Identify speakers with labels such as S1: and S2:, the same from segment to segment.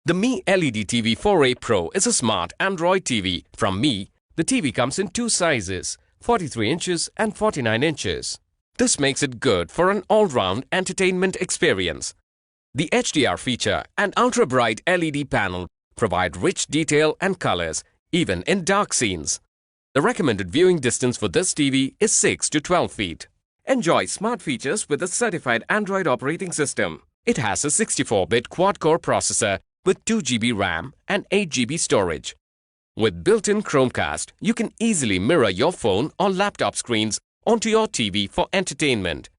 S1: The Mi LED TV 4A Pro is a smart Android TV from Mi. The TV comes in two sizes, 43 inches and 49 inches. This makes it good for an all-round entertainment experience. The HDR feature and ultra-bright LED panel provide rich detail and colors, even in dark scenes. The recommended viewing distance for this TV is 6 to 12 feet. Enjoy smart features with a certified Android operating system. It has a 64-bit quad-core processor with 2 GB RAM and 8 GB storage. With built-in Chromecast, you can easily mirror your phone or laptop screens onto your TV for entertainment.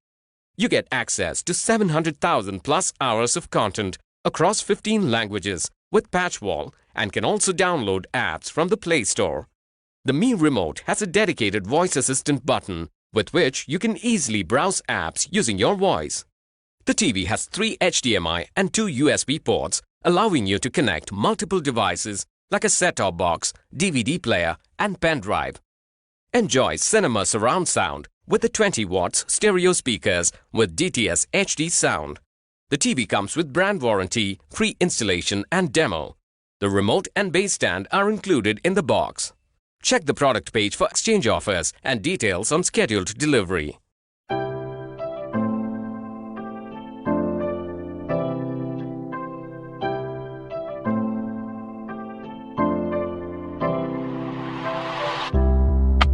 S1: You get access to 700,000 plus hours of content across 15 languages with patch wall and can also download apps from the Play Store. The Mi Remote has a dedicated voice assistant button with which you can easily browse apps using your voice. The TV has 3 HDMI and 2 USB ports, allowing you to connect multiple devices like a set-top box, DVD player and pen drive. Enjoy cinema surround sound with the 20 watts stereo speakers with DTS HD sound. The TV comes with brand warranty, free installation and demo. The remote and base stand are included in the box. Check the product page for exchange offers and details on scheduled delivery.